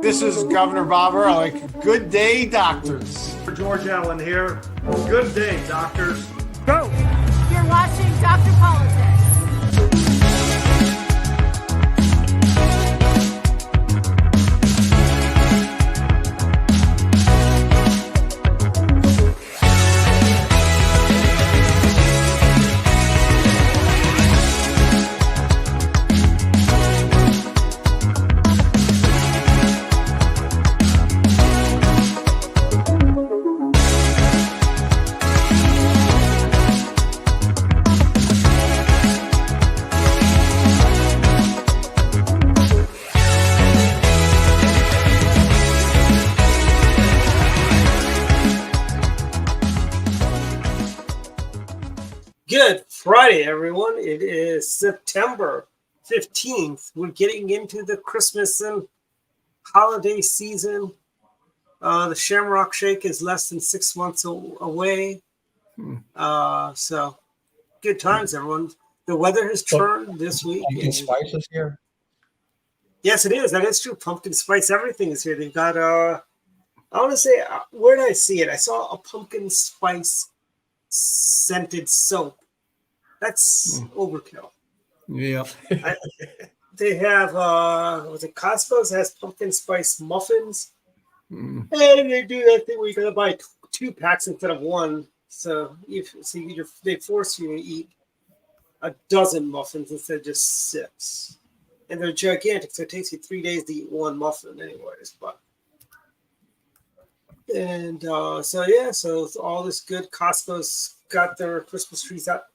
This is Governor Bob Ehrlich. Good day, doctors. George Allen here. Good day, doctors. Go! You're watching Dr. Politics. Good Friday, everyone. It is September 15th. We're getting into the Christmas and holiday season. The Shamrock Shake is less than 6 months away. So good times, everyone. The weather has turned this week. Pumpkin spice is here? Yes, it is. That is true. Pumpkin spice, everything is here. They've got, I want to say, where did I see it? I saw a pumpkin spice scented soap. That's overkill. Yeah. They have, was it Costco's has pumpkin spice muffins. And they do that thing where you got to buy 2 packs instead of 1. So they force you to eat a dozen muffins instead of just 6. And they're gigantic, so it takes you 3 days to eat 1 muffin anyways. So all this good. Costco's got their Christmas trees out.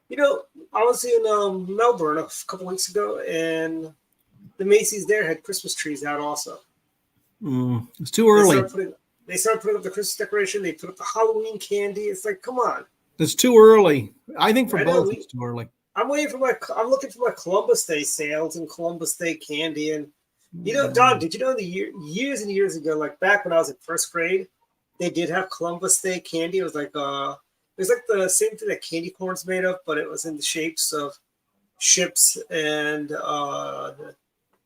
You know, I was in Melbourne a couple weeks ago, and the Macy's there had Christmas trees out also. It's too early. They started putting up the Christmas decoration. They put up the Halloween candy. It's like, come on. It's too early. I think for both it's too early. I'm looking for my Columbus Day sales and Columbus Day candy. And, you know, Don, did you know years and years ago, like back when I was in first grade, they did have Columbus Day candy. It was like the same thing that candy corn's made of, but it was in the shapes of ships and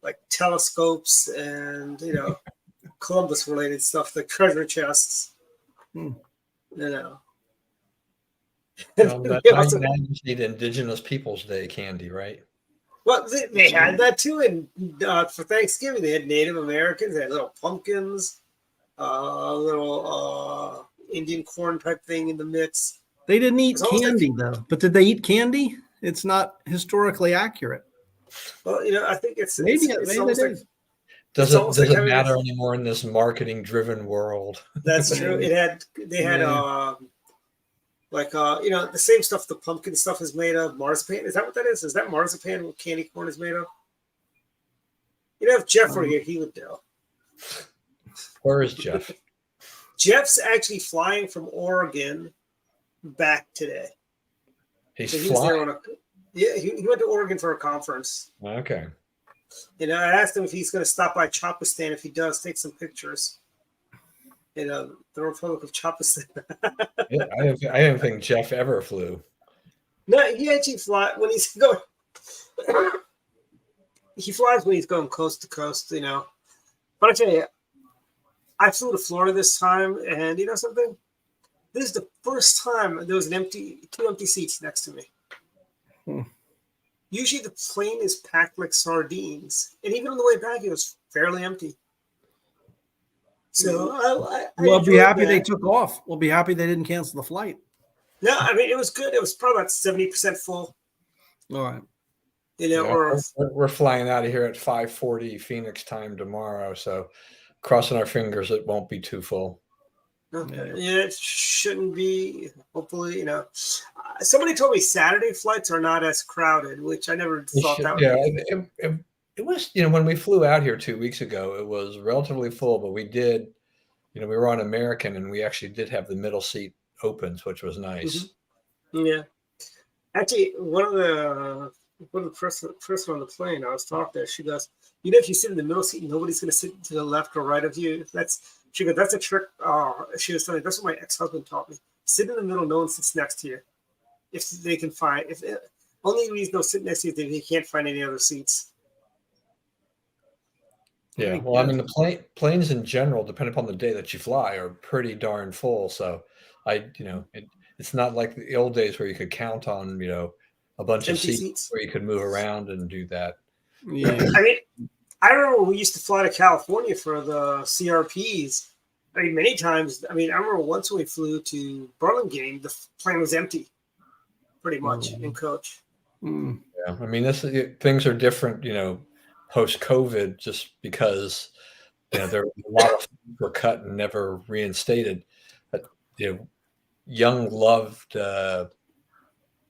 like telescopes and, you know, Columbus related stuff, like treasure chests. You know. That's the Indigenous Peoples Day candy, right? Well, they had that too. And for Thanksgiving, they had Native Americans. They had little pumpkins, little Indian corn type thing in the mix. They didn't eat candy, though. But did they eat candy? It's not historically accurate. Well, you know, I think it's maybe almost it like, does it matter anymore in this marketing-driven world? That's true. They had you know, the same stuff the pumpkin stuff is made of. Marzipan. Is that what that is? Is that marzipan what candy corn is made of? You know, if Jeff were here, he would know. Where is Jeff? Jeff's actually flying from Oregon back today. He's flying? He went to Oregon for a conference. Okay. You know, I asked him if he's going to stop by Chapistan. If he does, take some pictures. You know, the Republic of Chapistan. Yeah, I don't think Jeff ever flew. No, he actually flies when he's going. He flies when he's going coast to coast, you know. But I tell you, I flew to Florida this time, and you know something? This is the first time there was 2 empty seats next to me. Usually the plane is packed like sardines, and even on the way back, it was fairly empty. So we'll be happy they took off. We'll be happy they didn't cancel the flight. No, I mean, it was good. It was probably about 70% full. All right. You know, we're flying out of here at 5:40 Phoenix time tomorrow, so crossing our fingers it won't be too full. Okay. Yeah, it shouldn't be. Hopefully, you know. Somebody told me Saturday flights are not as crowded, which I never thought that would be. It was, you know, when we flew out here 2 weeks ago, it was relatively full, but we did, you know, we were on American and we actually did have the middle seat opens, which was nice. Mm-hmm. Yeah. Actually, one of the person on the plane, I was talking to, she goes, you know, if you sit in the middle seat, nobody's going to sit to the left or right of you. She goes, that's a trick. She was telling me, that's what my ex-husband taught me. Sit in the middle, no one sits next to you. If they can find, only reason they'll sit next to you is if they can't find any other seats. Yeah. Well, I mean, the planes in general, depending upon the day that you fly, are pretty darn full. So it's not like the old days where you could count on, a bunch of Empty seats seats. where you could move around and do that. Yeah. I mean, I remember when we used to fly to California for the CRPs. I mean, many times. I mean, I remember once we flew to Burlingame, the plane was empty, pretty much in coach. Mm. Yeah. I mean, things are different, post COVID, just because there were a lot of things were cut and never reinstated. But Young loved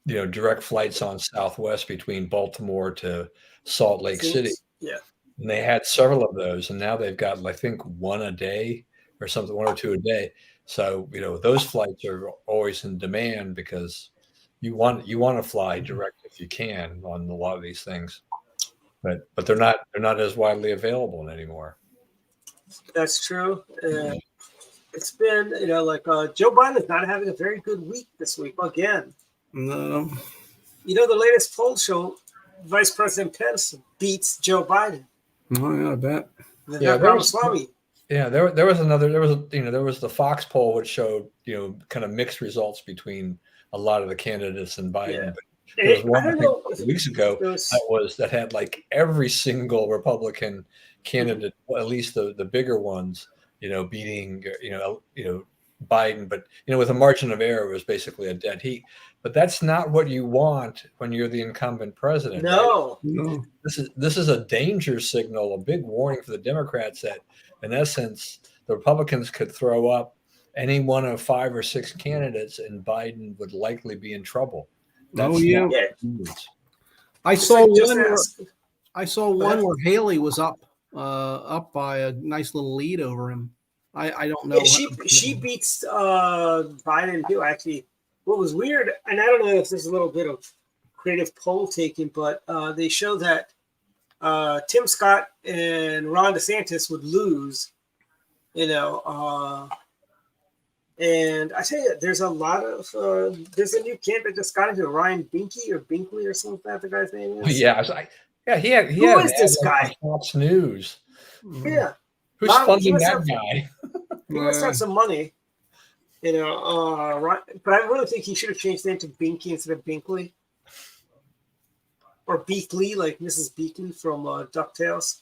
direct flights on Southwest between Baltimore to Salt Lake City. Yeah. And they had several of those, and now they've got, I think, one a day or something, one or two a day. So, those flights are always in demand because you want to fly direct if you can on a lot of these things. But they're not as widely available anymore. That's true. It's been, Joe Biden is not having a very good week this week again. No. The latest polls show Vice President Pence beats Joe Biden. Oh, yeah, I bet. Ramaswamy. Yeah, there was the Fox poll which showed kind of mixed results between a lot of the candidates and Biden. Yeah. But there was one I don't know weeks ago that had like every single Republican candidate, at least the bigger ones, beating Biden, but with a margin of error, it was basically a dead heat. But that's not what you want when you're the incumbent president. No. Right? No. This is a danger signal, a big warning for the Democrats that, in essence, the Republicans could throw up any one of 5 or 6 candidates, and Biden would likely be in trouble. Oh yeah. I saw one where Haley was up by a nice little lead over him. I don't know. Yeah, she beats Biden too. Actually, what was weird, and I don't know if there's a little bit of creative poll taking, but they show that Tim Scott and Ron DeSantis would lose. And I tell you, there's a lot of there's a new candidate just got into Ryan Binkley or something like that. The guy's name is. Yeah, he had. Who is this guy? Fox News. Yeah. Who's funding that guy? He must have some money, but I really think he should have changed the name to Binky instead of Binkley, or Beakley, like Mrs. Beakley from DuckTales.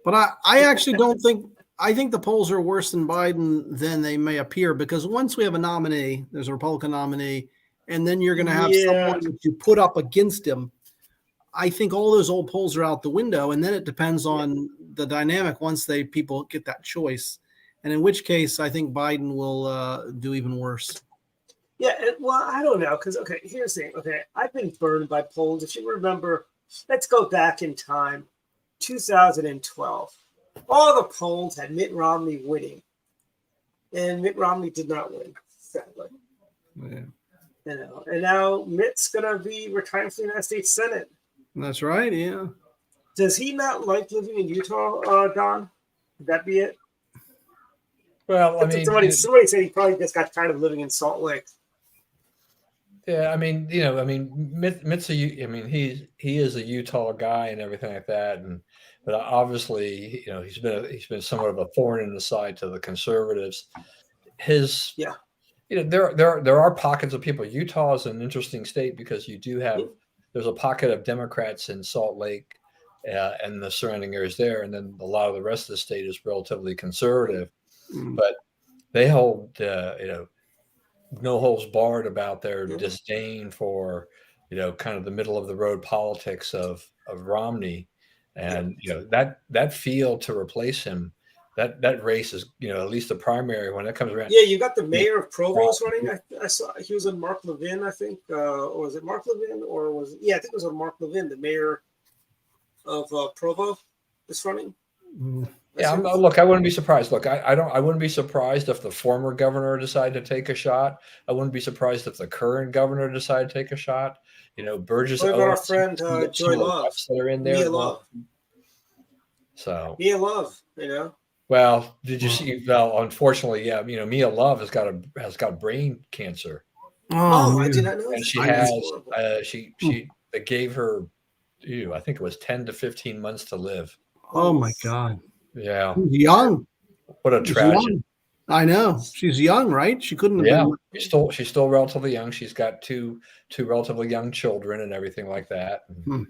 But I actually don't think. I think the polls are worse than Biden than they may appear, because once we have a nominee, there's a Republican nominee, and then you're going to have someone that you put up against him. I think all those old polls are out the window, and then it depends on the dynamic once people get that choice. And in which case, I think Biden will do even worse. Yeah, well, I don't know, because, here's the thing. Okay, I've been burned by polls. If you remember, let's go back in time, 2012. All the polls had Mitt Romney winning, and Mitt Romney did not win, sadly. Yeah. And now Mitt's going to be retiring from the United States Senate. That's right, yeah. Does he not like living in Utah, Don? Would that be it? Well, I mean, somebody said he probably just got tired of living in Salt Lake. Yeah, I mean, Mitt's he is a Utah guy and everything like that, but obviously, he's been somewhat of a thorn in the side to the conservatives. There are pockets of people. Utah is an interesting state because you do have there's a pocket of Democrats in Salt Lake and the surrounding areas there, and then a lot of the rest of the state is relatively conservative. But they hold, no holds barred about their disdain for, kind of the middle of the road politics of Romney, and that field to replace him, that race is, at least the primary when it comes around. Yeah, you got the mayor of Provo running. I saw he was on Mark Levin, I think, or was it Mark Levin, I think it was on Mark Levin, the mayor of Provo is running. Yeah, I wouldn't be surprised. Look, I wouldn't be surprised if the former governor decided to take a shot. I wouldn't be surprised if the current governor decided to take a shot. Burgess. What about our friend Joy Love? That are in there. Mia Love. So Mia Love, Well, did you see? Well, unfortunately, yeah. Mia Love has got brain cancer. Oh, I did not know. And they gave her, I think it was 10 to 15 months to live. Oh my God. Yeah. She's young. What a She's tragedy. young. I know. She's young, right? She couldn't have Yeah. been. She's still relatively young. She's got two relatively young children and everything like that. Hmm.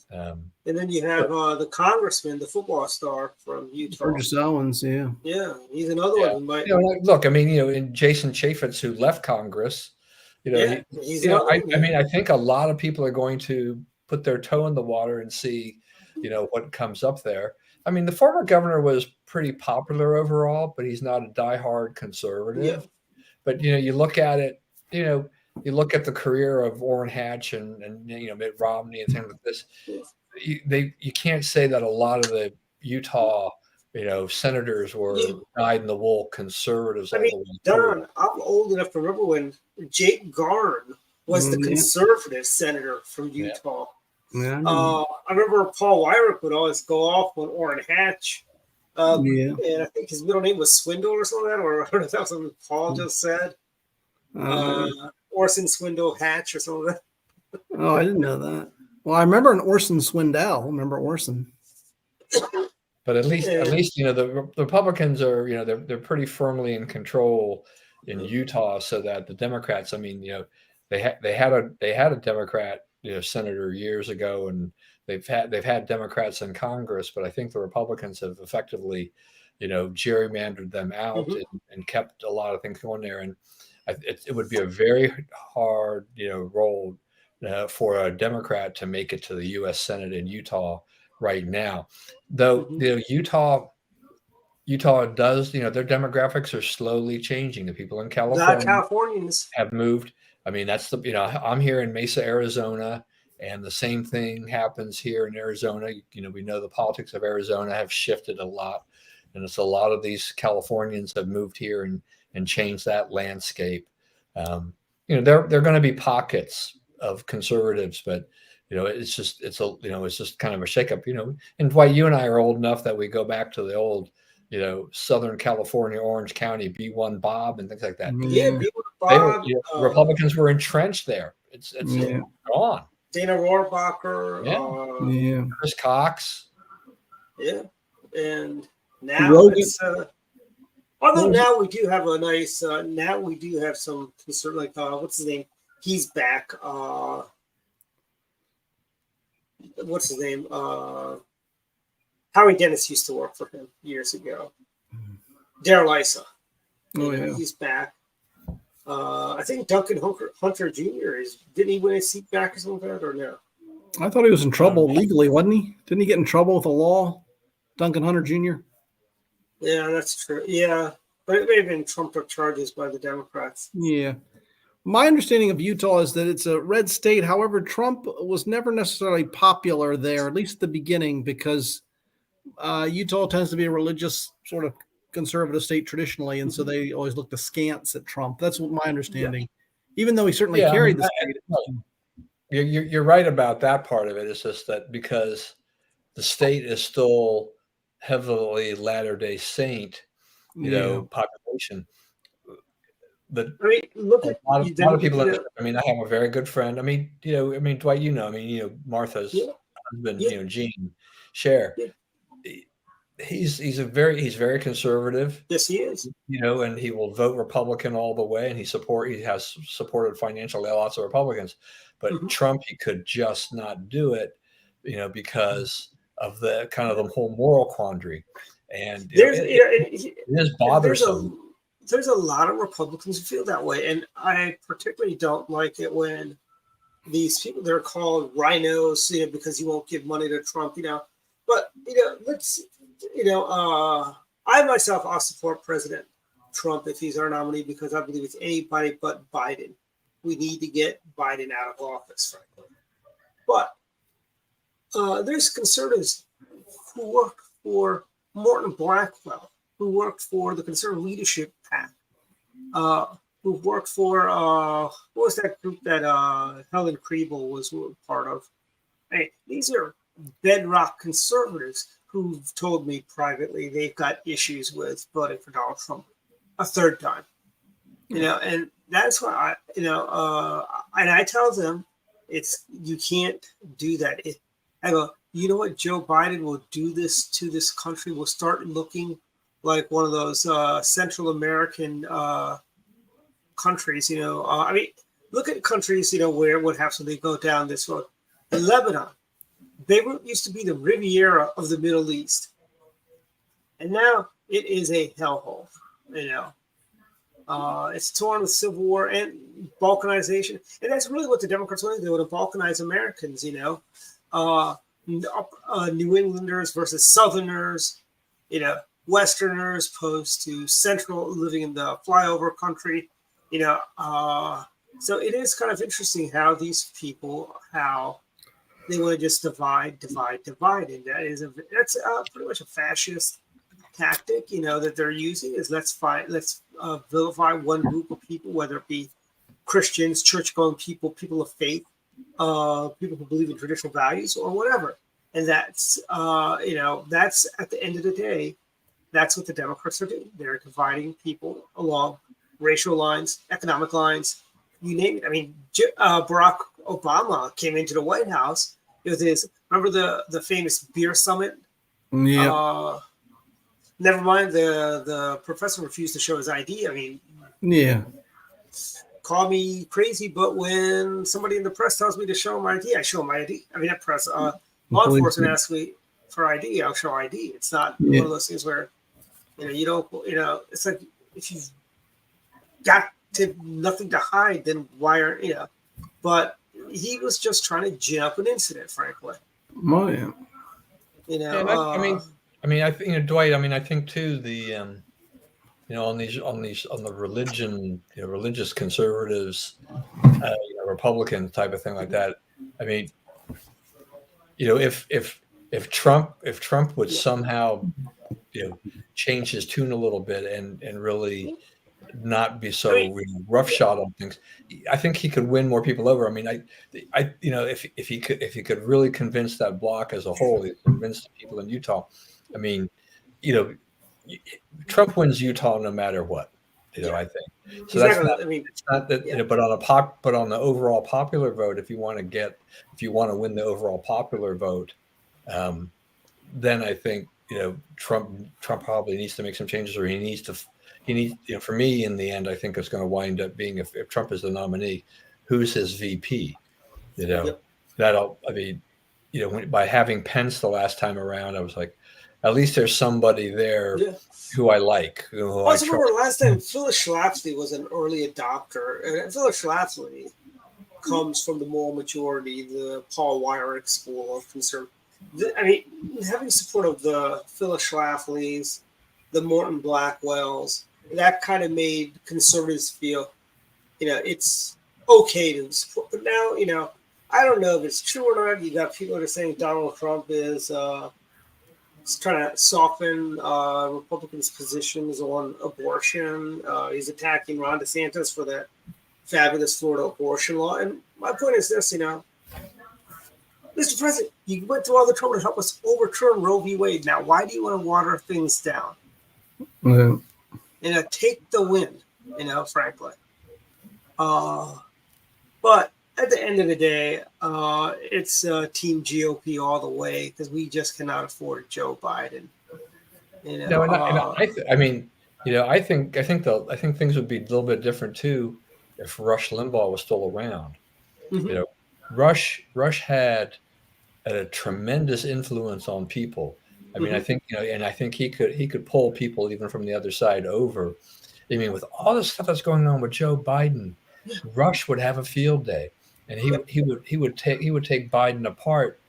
And then you have the congressman, the football star from Utah. Burgess Owens, yeah. Yeah, he's another one who might. Look, I mean, in Jason Chaffetz, who left Congress, he's I mean, I think a lot of people are going to put their toe in the water and see, what comes up there. I mean, the former governor was pretty popular overall, but he's not a diehard conservative. Yeah. But you look at it, you look at the career of Orrin Hatch and Mitt Romney and things like this. You can't say that a lot of the Utah senators were dyed in the wool conservatives. I mean, Don, I'm old enough to remember when Jake Garn was the conservative senator from Utah. Yeah. I remember Paul Weyrich would always go off on Orrin Hatch. And I think his middle name was Swindle or something like that, or I don't know if that was something Paul just said. Orson Swindle Hatch or something like that. Oh, I didn't know that. Well, I remember an Orson Swindell. Remember Orson? But at least the Republicans are they're pretty firmly in control in Utah, so that the Democrats, I mean, they had a Democrat senator years ago, and they've had Democrats in Congress, but I think the Republicans have effectively gerrymandered them out and kept a lot of things going there, and it would be a very hard role for a Democrat to make it to the U.S. Senate in Utah right now, though. Utah does, their demographics are slowly changing. The people in Californians have moved. I mean, that's I'm here in Mesa, Arizona, and the same thing happens here in Arizona. We know the politics of Arizona have shifted a lot, and it's a lot of these Californians have moved here and changed that landscape. There are going to be pockets of conservatives, but it's just kind of a shakeup. And Dwight, you and I are old enough that we go back to the old, Southern California, Orange County, B1 Bob and things like that. Yeah, B1 Bob. Republicans were entrenched there. It's gone. Dana Rohrabacher. Chris Cox. Yeah, and now it's. Although now we do have a nice. Now we do have some concern. Like what's his name? He's back. What's his name? Howie Dennis used to work for him years ago. Darrell Issa. Oh, yeah. He's back. I think Duncan Hunter Jr. Didn't he win his seat back or something like that, or no? I thought he was in trouble legally, wasn't he? Didn't he get in trouble with the law, Duncan Hunter Jr.? Yeah, that's true. Yeah, but it may have been trumped up charges by the Democrats. Yeah. My understanding of Utah is that it's a red state. However, Trump was never necessarily popular there, at least at the beginning, because Utah tends to be a religious sort of conservative state traditionally, and so they always looked askance at Trump. That's what my understanding. Even though he certainly carried the state. You're right about that part of it. It's just that because the state is still heavily Latter-day Saint, population. But I mean, look at a lot of people. I mean, I have a very good friend. I mean, Dwight. Martha's husband. Gene Cher. Yeah. He's very conservative. Yes, he is. And he will vote Republican all the way, and he has supported financially lots of Republicans. But Trump, he could just not do it, because of the kind of the whole moral quandary. And it is bothersome. There's a lot of Republicans who feel that way, and I particularly don't like it when these people, they're called rhinos, because you won't give money to Trump, But I myself, I'll support President Trump if he's our nominee, because I believe it's anybody but Biden. We need to get Biden out of office, frankly. But there's conservatives who work for Morton Blackwell, who worked for the Conservative Leadership PAC, who worked for, what was that group that Helen Kriebel was part of? Hey, these are bedrock conservatives who've told me privately they've got issues with voting for Donald Trump a third time. And that's why and I tell them you can't do that. you know what? Joe Biden will do this to this country. Will start looking like one of those Central American countries. I mean, look at countries. Where what happens when they go down this road. Lebanon, used to be the Riviera of the Middle East, and now it is a hellhole. It's torn with civil war and balkanization, and that's really what the Democrats want to do: to balkanize Americans. New Englanders versus Southerners, Westerners opposed to Central, living in the flyover country. So it is kind of interesting how these people, how they want to just divide, and that's pretty much a fascist tactic, that they're using is let's vilify one group of people, whether it be Christians, church-going people, people of faith, people who believe in traditional values or whatever. And that's, that's at the end of the day, that's what the Democrats are doing. They're dividing people along racial lines, economic lines, you name it. I mean, Barack Obama came into the White House. It was remember the famous beer summit? Yeah. Never mind, the professor refused to show his ID. I mean, yeah. Call me crazy, but when somebody in the press tells me to show my ID, I show my ID. I mean, that press, law enforcement asks me for ID, I'll show ID. It's not one of those things where, you don't, it's like if you've got nothing to hide, then why are, but he was just trying to gin up an incident, frankly. Oh, yeah. I think, Dwight, I think too, the, on the religion, religious conservatives, Republican type of thing like that. I mean, if Trump would somehow, change his tune a little bit and really not be so roughshod on things, I think he could win more people over. I mean, if he could really convince that bloc as a whole, he convinced the people in Utah. I mean, Trump wins Utah no matter what. I think so. That's not. It's not that. But on the overall popular vote, if you want to win the overall popular vote, then I think Trump probably needs to make some changes, or he needs. For me, in the end, I think it's going to wind up being if Trump is the nominee, who's his VP? By having Pence the last time around, I was like, at least there's somebody there who I like. Also, remember last time Phyllis Schlafly was an early adopter, and Phyllis Schlafly comes from the moral majority, the Paul Weyrich school of conservative. Having support of the Phyllis Schlaflys, the Morton Blackwells, that kind of made conservatives feel, it's okay to support. But now, I don't know if it's true or not. You got people that are saying Donald Trump is trying to soften Republicans' positions on abortion. He's attacking Ron DeSantis for that fabulous Florida abortion law. And my point is this, Mr. President, you went through all the trouble to help us overturn Roe v. Wade. Now, why do you want to water things down? Well, Take the win, frankly. But at the end of the day, it's Team GOP all the way because we just cannot afford Joe Biden. I think things would be a little bit different too if Rush Limbaugh was still around. Mm-hmm. Rush had a tremendous influence on people. I mean, I think and I think he could pull people even from the other side over. I mean, with all the stuff that's going on with Joe Biden, Rush would have a field day, and he would take Biden apart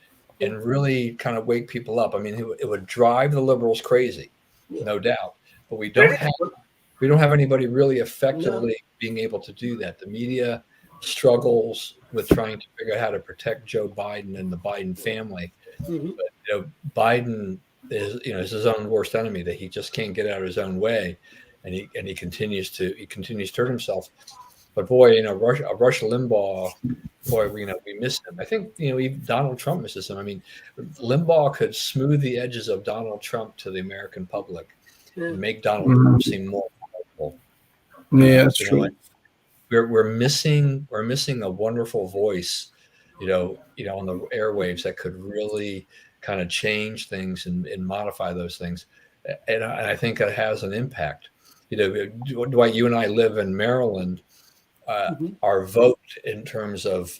and really kind of wake people up. I mean, it would drive the liberals crazy, no doubt. But we don't have anybody really effectively being able to do that. The media struggles with trying to figure out how to protect Joe Biden and the Biden family. Mm-hmm. But Biden is his own worst enemy, that he just can't get out of his own way, and he continues to hurt himself. But boy, Rush Limbaugh, boy, we miss him. I think even Donald Trump misses him. I mean, Limbaugh could smooth the edges of Donald Trump to the American public and make Donald Trump seem more powerful. Yeah, that's true. We're missing a wonderful voice, on the airwaves that could really kind of change things and modify those things. And I think it has an impact. Dwight, you and I live in Maryland. Our vote in terms of,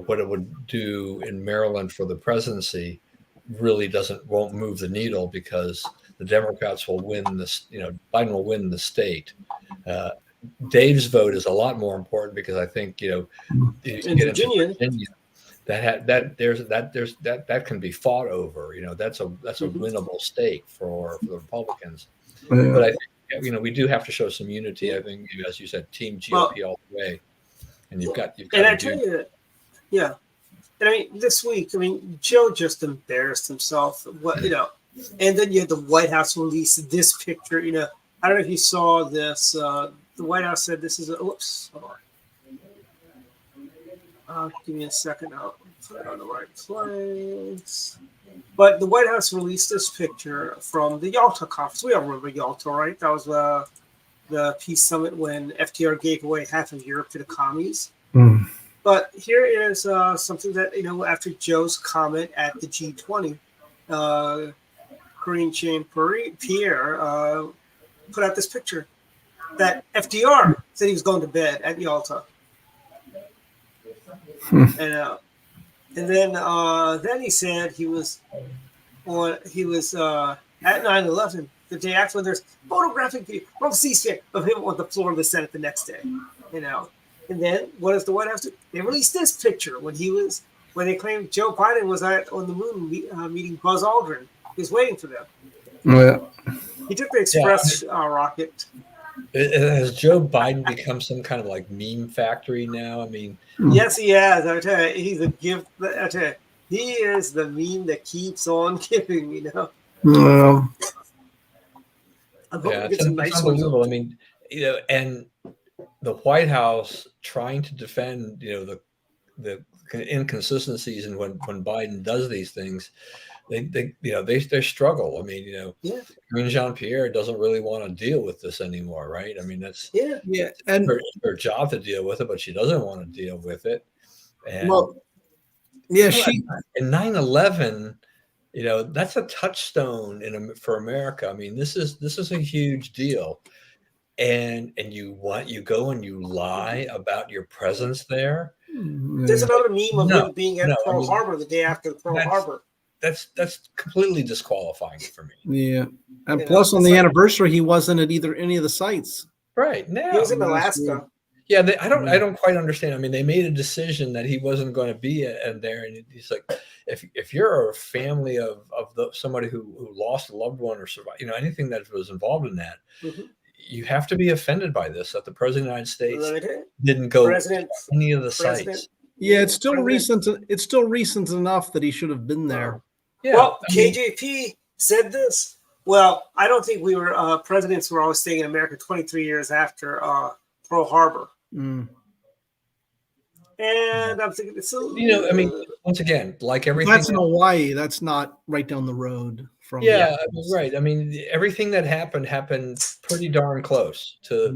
what it would do in Maryland for the presidency really won't move the needle because the Democrats will win this, Biden will win the state. Dave's vote is a lot more important because I think, you in get Virginia, into Virginia, that can be fought over. That's a winnable state for the Republicans. Yeah. But I think we do have to show some unity. I think, as you said, Team GOP all the way, and you've got. And I tell you, yeah. And I mean, this week, Joe just embarrassed himself. And then you had the White House release this picture. I don't know if you saw this. The White House said this is a. Oops, hold on. Give me a second. I'll put it on the right place. But the White House released this picture from the Yalta conference. We all remember Yalta, right? That was the peace summit when FDR gave away half of Europe to the commies. But here is something that, after Joe's comment at the G20, Karine Jean-Pierre put out this picture that FDR said he was going to bed at Yalta. And then he said he was at 9/11 the day after. There's photographic video from C-SPAN of him on the floor of the Senate the next day. And then what does the White House do? They released this picture when they claimed Joe Biden was on the moon meeting Buzz Aldrin. He was waiting for them. Yeah. He took the Express rocket. Has Joe Biden become some kind of like meme factory now? I mean, yes, he has. I tell you, he's a gift. I tell you, he is the meme that keeps on giving. Well, I hope he gets it's some nice ones. unbelievable. I mean, and the White House trying to defend, the inconsistencies, and when Biden does these things, they struggle. I mean, Karine Jean-Pierre doesn't really want to deal with this anymore, right? I mean, that's and her job to deal with it, but she doesn't want to deal with it. And in 9/11, that's a touchstone for America. I mean, this is a huge deal. And you go and you lie about your presence there. There's another meme of him being at Pearl Harbor the day after Pearl Harbor. That's completely disqualifying for me. Yeah, and plus on the anniversary, he wasn't at any of the sites. Right now, he was in Alaska. Yeah, I don't quite understand. I mean, they made a decision that he wasn't going to be there, and he's like, if you're a family of somebody who lost a loved one or survived, anything that was involved in that. You have to be offended by this, that the president of the United States didn't go to any of the sites. Yeah, it's still recent. It's still recent enough that he should have been there. Yeah, well, KJP said this. Well, I don't think we were presidents were always staying in America 23 years after Pearl Harbor. And I'm thinking, I mean, once again, like everything. That's in Hawaii. That's not right down the road from. Yeah, right. I mean, everything that happened pretty darn close to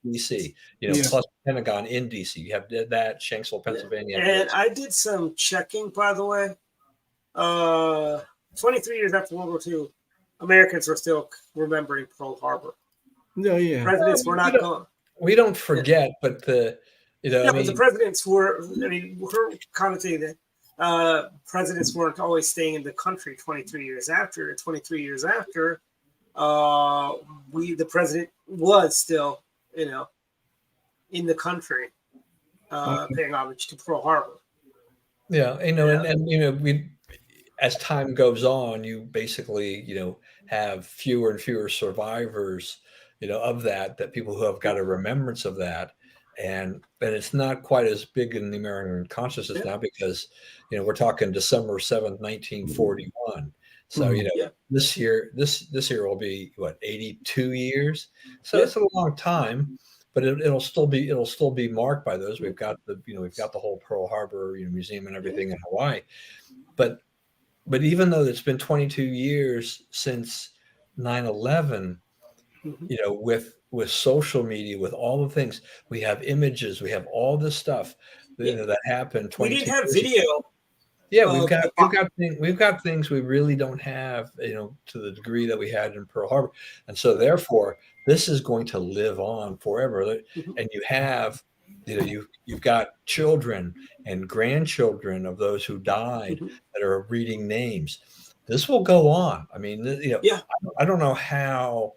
DC. Plus Pentagon in DC. You have that Shanksville, Pennsylvania. And I did some checking, by the way. 23 years after World War II, Americans were still remembering Pearl Harbor. Yeah. Presidents were not going. We don't forget, but but the presidents were. I mean, we're commenting that presidents weren't always staying in the country 23 years after. 23 years after, the president was still, in the country, paying homage to Pearl Harbor. Yeah, and we, as time goes on, you basically, have fewer and fewer survivors, of that people who have got a remembrance of that. And it's not quite as big in the American consciousness now because, we're talking December 7th, 1941. So, this year will be 82 years. So it's a long time, but it'll still be marked by those. We've got the whole Pearl Harbor museum and everything in Hawaii. But even though it's been 22 years since 9/11, with social media, with all the things, we have images, we have all this stuff that happened. We didn't have video. Yeah, we've got things we really don't have, to the degree that we had in Pearl Harbor, and so therefore this is going to live on forever. Mhm. And you have, you've got children and grandchildren of those who died Mhm. that are reading names. This will go on. I mean, Yeah, I don't know how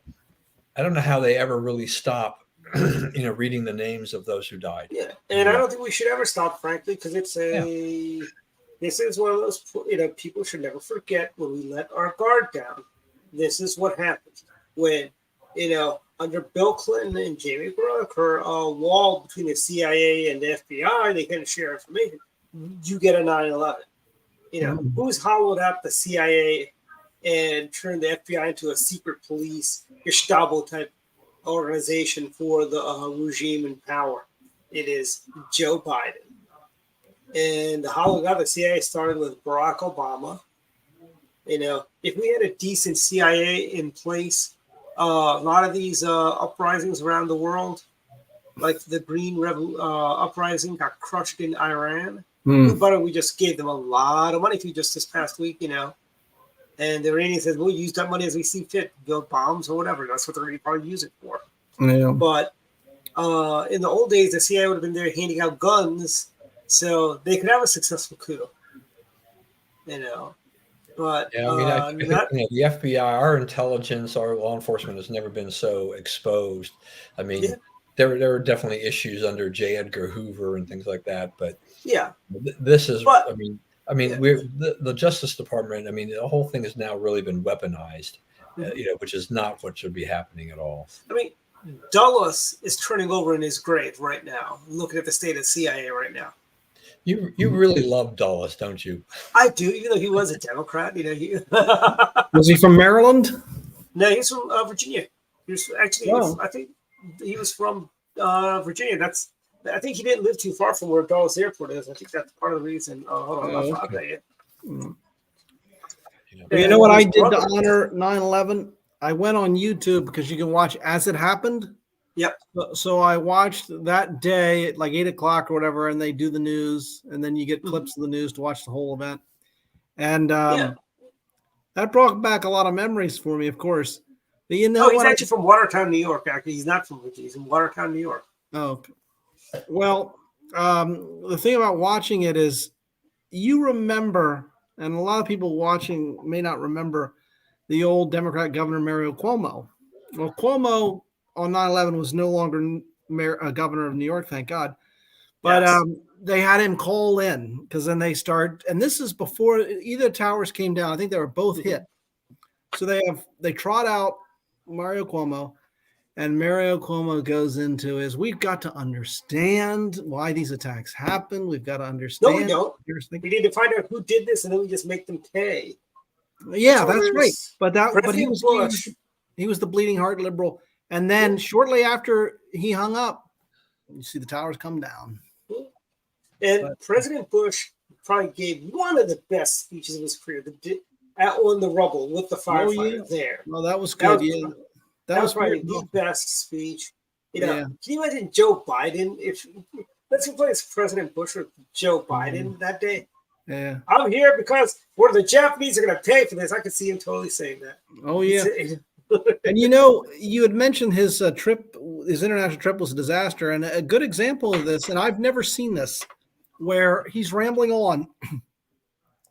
they ever really stop, reading the names of those who died. yeah, and I don't think we should ever stop, frankly, because Yeah. this is one of those, people should never forget when we let our guard down. This is what happens when, under Bill Clinton and Jamie Carragher, wall between the CIA and the FBI, they couldn't share information. You get a 9/11. Who's hollowed out the CIA and turned the FBI into a secret police Gestapo type organization for the regime in power? It is Joe Biden. And how the CIA started with Barack Obama. If we had a decent CIA in place, a lot of these uprisings around the world, like the Green uprising, got crushed in Iran. But we just gave them a lot of money just this past week, And the Iranians said, we'll use that money as we see fit, build bombs or whatever. That's what they're going to probably use it for. Yeah. But in the old days, the CIA would have been there handing out guns so they could have a successful coup. But Yeah, I mean, I think, the FBI, our intelligence, our law enforcement has never been so exposed. I mean, Yeah. there were definitely issues under J. Edgar Hoover and things like that, but yeah, this is, But- yeah. We're the Justice Department. I mean, the whole thing has now really been weaponized, which is not what should be happening at all. I mean, Dulles is turning over in his grave right now, looking at the state of CIA right now. You really love Dulles, don't you? I do, even though he was a Democrat. Was he from Maryland? No, he's from Virginia. He was actually, Oh. I think he was from Virginia. I think he didn't live too far from where Dulles Airport is. I think that's part of the reason. Hold on, I'll tell you. You know what I did to honor 9/11? I went on YouTube because you can watch As It Happened. Yep. So I watched that day at like 8 o'clock or whatever, and they do the news, and then you get clips of the news to watch the whole event. And that brought back a lot of memories for me, of course. But he's actually from Watertown, New York. Actually, he's not from Virginia. He's in Watertown, New York. Oh, okay. Well, the thing about watching it is you remember, and a lot of people watching may not remember, the old Democrat governor, Mario Cuomo. Well, Cuomo on 9/11 was no longer governor of New York, thank God. But they had him call in because then they start, and this is before either towers came down. I think they were both hit. So they trot out Mario Cuomo, and Mario Cuomo goes into we've got to understand why these attacks happen. We've got to understand. No, we don't. We need to find out who did this, and then we just make them pay. Yeah, that's right. But he was Bush. He was the bleeding heart liberal. And then shortly after he hung up, you see the towers come down. And President Bush probably gave one of the best speeches of his career, on the rubble with the firefighters there. Well, that was good. That was probably the best speech. Can you imagine Joe Biden? Let's replace President Bush with Joe Biden that day. Yeah, I'm here because the Japanese are going to pay for this. I could see him totally saying that. Oh yeah. And you had mentioned his international trip was a disaster, and a good example of this, and I've never seen this, where he's rambling on.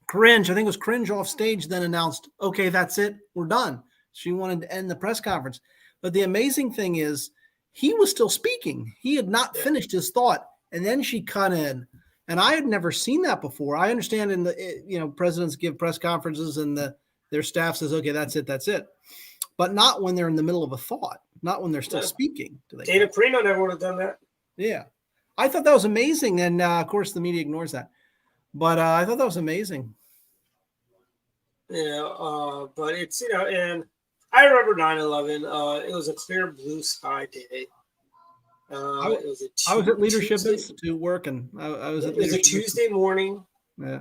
Cringe, I think it was Cringe off stage, then announced, okay, that's it, we're done. She wanted to end the press conference. But the amazing thing is, he was still speaking. He had not finished his thought, and then she cut in. And I had never seen that before. I understand presidents give press conferences and their staff says, okay, that's it. But not when they're in the middle of a thought, not when they're still speaking. Dana Perino never would have done that. Yeah. I thought that was amazing. And of course, the media ignores that. But I thought that was amazing. But it's, and I remember 9/11. It was a clear blue sky day. I was at Leadership Institute working. It was a Tuesday morning. Yeah.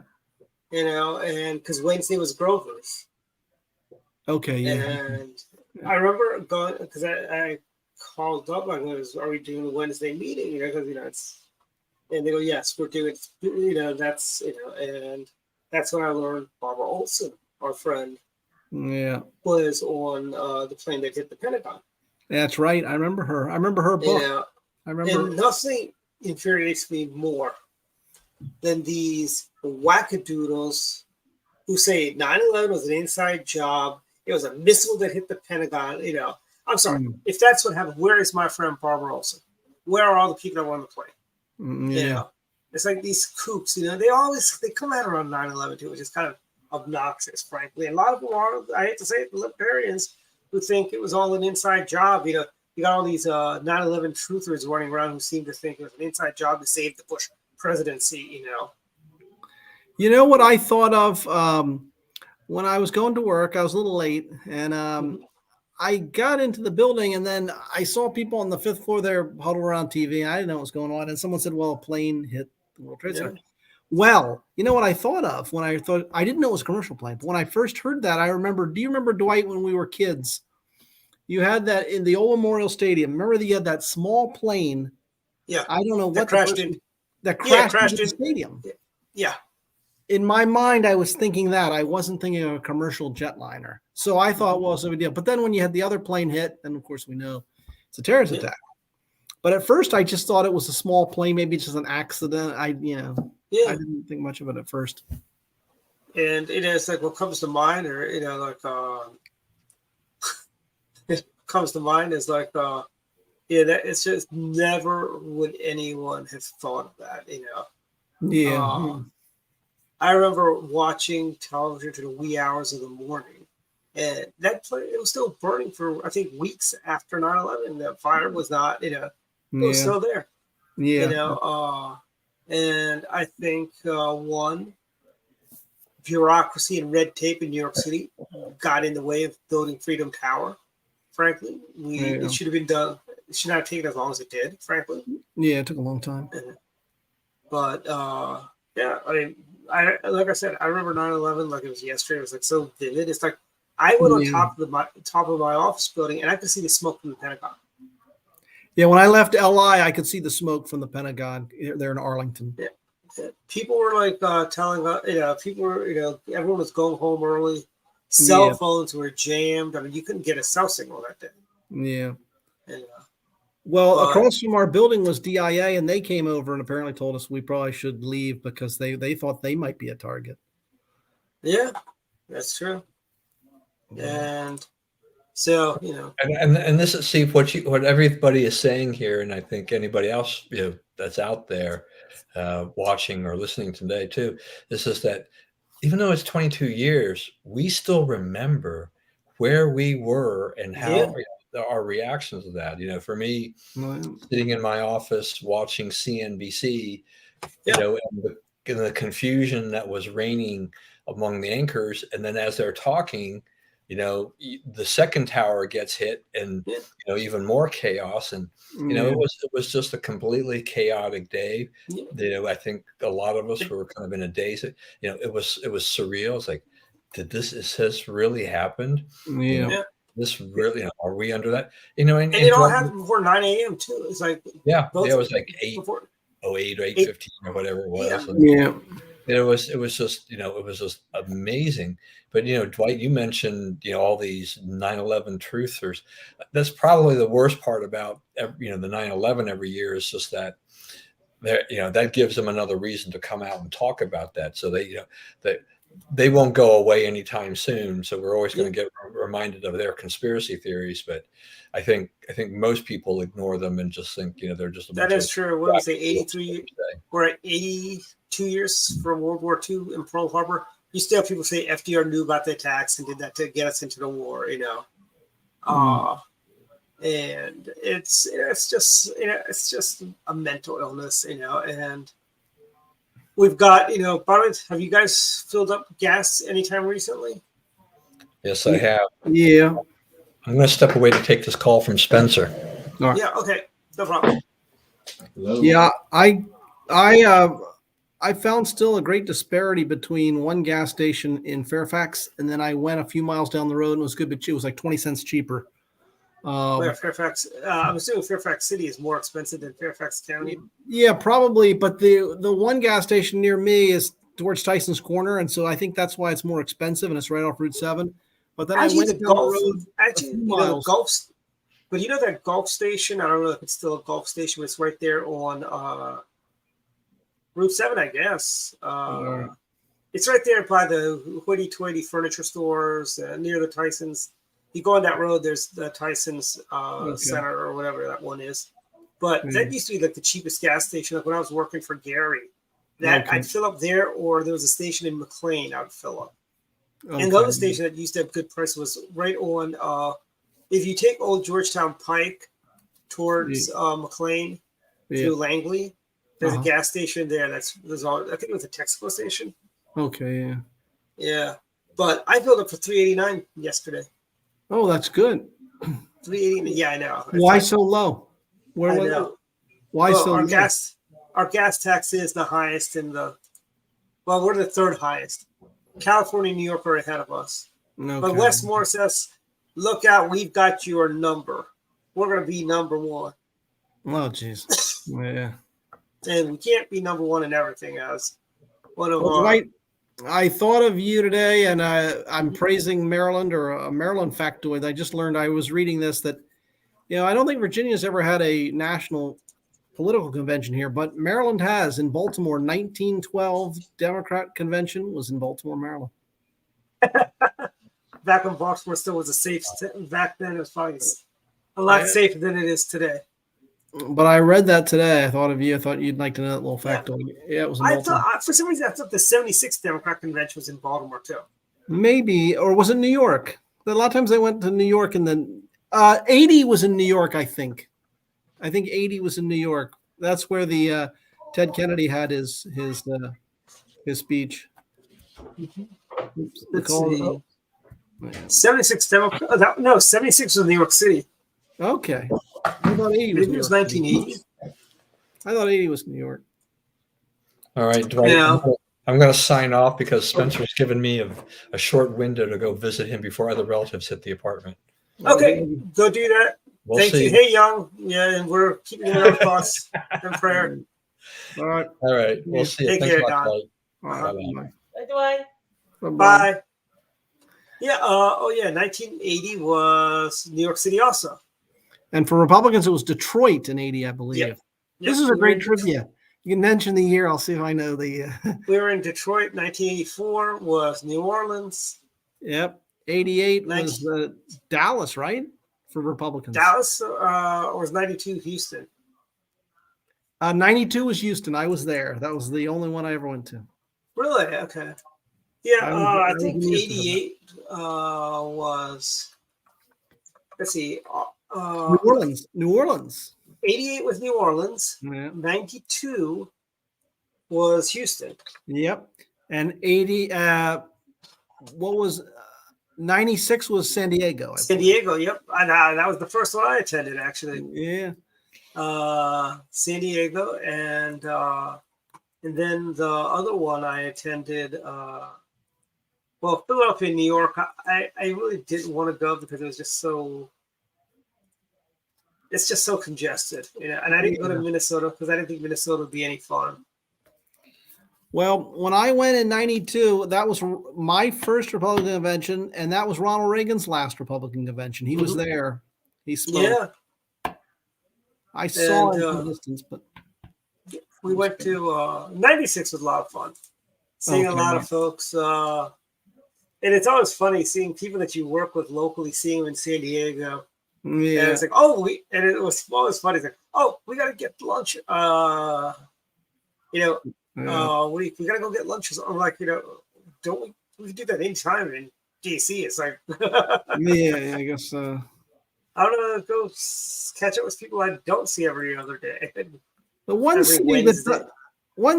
And because Wednesday was Grover's. Okay, yeah. And I remember going, because I called up, I goes, are we doing the Wednesday meeting? Because, and they go, yes, we're doing, that's, and that's when I learned Barbara Olson, our friend, Yeah, was on the plane that hit the Pentagon. that's right. I remember her. I remember her book. You know, I remember. and nothing infuriates me more than these wackadoodles who say 9/11 was an inside job. It was a missile that hit the Pentagon. You know, I'm sorry. If that's what happened, where is my friend Barbara Olson? Where are all the people that were on the plane? Yeah. You know, it's like these kooks. You know, they come out around 9/11 too, which is kind of obnoxious, frankly. And a lot of them are, I hate to say it, the libertarians who think it was all an inside job. You know, you got all these 9/11 truthers running around who seem to think it was an inside job to save the Bush presidency. You know. You know what I thought of when I was going to work? I was a little late, and I got into the building, and then I saw people on the 5th floor there huddled around TV. I didn't know what was going on, and someone said, "Well, a plane hit the World Trade Center." Well, you know what I thought of when I didn't know it was a commercial plane, but when I first heard that, I remember. Do you remember, Dwight, when we were kids? You had that in the old Memorial Stadium. Remember that you had that small plane? Yeah, I don't know what that crashed into the stadium. Yeah. In my mind, I was thinking that. I wasn't thinking of a commercial jetliner. So I thought, well, it's no big deal. But then when you had the other plane hit, and of course we know it's a terrorist attack. But at first, I just thought it was a small plane, maybe just an accident. I didn't think much of it at first. And it is like what comes to mind, or it comes to mind is like that it's just never would anyone have thought of that, you know. Yeah. I remember watching television to the wee hours of the morning, and that plane, it was still burning for I think weeks after 9/11. The fire was not, it was still there. Yeah. You know, and I think one, bureaucracy and red tape in New York City got in the way of building Freedom Tower. Frankly, it should have been done. It should not have taken as long as it did. Frankly, it took a long time. But yeah, I mean, like I said, I remember 9/11 like it was yesterday. It was like so vivid. It's like I went on top of my office building, and I could see the smoke from the Pentagon. Yeah, when I left LI, I could see the smoke from the Pentagon there in Arlington. Yeah. People were like telling people were, everyone was going home early. Cell phones were jammed. I mean, you couldn't get a cell signal that day. Yeah. And, across from our building was DIA, and they came over and apparently told us we probably should leave because they thought they might be a target. Yeah, that's true. And so, and this is what everybody is saying here, and I think anybody else that's out there watching or listening today too, is just that even though it's 22 years, we still remember where we were and how our reactions to that. For me, sitting in my office watching CNBC, and the confusion that was reigning among the anchors, and then as they're talking, the second tower gets hit, and even more chaos, and it was just a completely chaotic day. I think a lot of us were kind of in a daze. It was surreal. It's like, is this really happened? This really, are we under that? And it all happened before 9 a.m. too. It's like it was like 8:08 or 8:15 or whatever it was. It was just amazing. But Dwight, you mentioned all these 9/11 truthers. That's probably the worst part about the 9/11 every year is just that that gives them another reason to come out and talk about that. So they won't go away anytime soon. So we're always going to get reminded of their conspiracy theories. But I think most people ignore them and just think they're just a that is true. What was it? 83? We're at 82 years from World War II in Pearl Harbor. You still have people say FDR knew about the attacks and did that to get us into the war. And it's just a mental illness. And we've got, by the way, have you guys filled up gas anytime recently? Yes, I have. Yeah. I'm going to step away to take this call from Spencer. Right. Yeah, okay. No problem. Hello. Yeah, I found still a great disparity between one gas station in Fairfax, and then I went a few miles down the road and it was good, but it was like 20 cents cheaper. Fairfax. I'm assuming Fairfax City is more expensive than Fairfax County. Yeah, probably. But the one gas station near me is towards Tyson's Corner, and so I think that's why it's more expensive, and it's right off Route 7. But then Actually, I went the down Gulf. the road Actually, a few you know, the miles. Gulf. But you know that Gulf station? I don't know if it's still a Gulf station, but it's right there on Route 7, I guess. It's right there by the hoity-toity furniture stores near the Tysons. You go on that road, there's the Tysons Center or whatever that one is. But that used to be like the cheapest gas station. Like when I was working for Gary, I'd fill up there, or there was a station in McLean I would fill up. And the other station that used to have good price was right on. If you take Old Georgetown Pike towards McLean through Langley, there's a gas station there. There's all. I think it was a Texaco station. Okay, Yeah, but I filled up for $3.89 yesterday. Oh, that's good. $3.89. Yeah, I know. Why so low? I know. Why so our low? Our gas tax is the highest in the. Well, we're the third highest. California and New York are ahead of us. Okay. But Westmore says, "Look out, we've got your number. We're going to be number one." Oh, jeez. Yeah. And we can't be number one in everything as one of Well, our. Dwight, I thought of you today, and I'm praising Maryland, or a Maryland factoid. I just learned, I was reading this, that, I don't think Virginia's ever had a national political convention here, but Maryland has. In Baltimore, 1912 Democrat convention was in Baltimore, Maryland. Back when Baltimore still was a safe. Back then, it was probably a lot safer than it is today. But I read that today. I thought of you. I thought you'd like to know that little factoid. Yeah, it was in Baltimore. For some reason, I thought the 76th Democrat convention was in Baltimore too. Maybe, or was it New York? A lot of times they went to New York, and then 80 was in New York, I think. I think 80 was in New York. That's where the Ted Kennedy had his speech. Oops, Let's see. 76 Democrat. No, 76 was New York City. Okay. I thought 80 was Maybe it was 1980. I thought 80 was New York. All right, Dwight. I'm going to sign off because Spencer's given me a short window to go visit him before other relatives hit the apartment. Okay, go do that. Thank you. Hey, Young. Yeah, and we're keeping you in our thoughts and prayer. All right. We'll see you. Take Thanks care, a lot, Don. Dwight. Bye, Dwight. Bye. Yeah. 1980 was New York City also. And for Republicans, it was Detroit in 80, I believe. Yep. This is a great trivia. You can mention the year. I'll see if I know the. We were in Detroit. 1984 was New Orleans. Yep. 88 was Dallas, right? For Republicans. Dallas or was 92 Houston? 92 was Houston. I was there. That was the only one I ever went to. Really? Okay. Yeah, I think 88 was. Let's see. New Orleans. 88 was New Orleans. Yeah. 92 was Houston. Yep. And 80. What was 96 was San Diego. San Diego. Yep. That was the first one I attended, actually. Yeah. San Diego, and then the other one I attended. Philadelphia, New York. I really didn't want to go because it was just so. It's just so congested, And I didn't go to Minnesota because I didn't think Minnesota would be any fun. Well, when I went in 92, that was my first Republican convention, and that was Ronald Reagan's last Republican convention. He was there. He spoke. Yeah. I saw him from a distance, but we went to 96 was a lot of fun. Seeing a lot of folks. And it's always funny seeing people that you work with locally, seeing them in San Diego. Yeah. And it's like, and it was always funny. It's like, we got to get lunch. We got to go get lunch. I'm like, don't we can do that anytime in DC. It's like, yeah, I guess. I'm gonna go catch up with people I don't see every other day. The one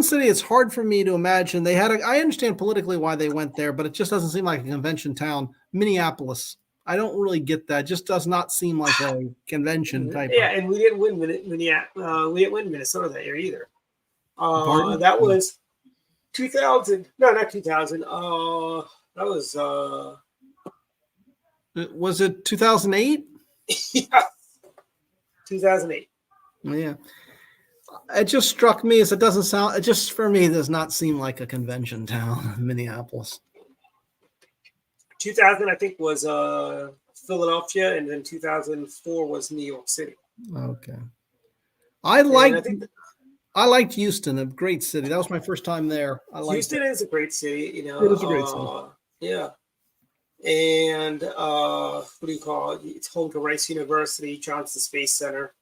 city it's hard for me to imagine. They had I understand politically why they went there, but it just doesn't seem like a convention town. Minneapolis. I don't really get that. It just does not seem like a convention type. Yeah, and we didn't win we didn't win Minnesota that year either. That was 2000. No, not 2000. That was. Was it 2008? Yeah, 2008. Yeah. It just struck me as it doesn't sound. It just for me does not seem like a convention town, Minneapolis. 2000, I think, was Philadelphia, and then 2004 was New York City. Okay. And I liked Houston, a great city. That was my first time there. Houston is a great city, you know. It is a great city. Yeah. And what do you call it? It's home to Rice University, Johnson Space Center.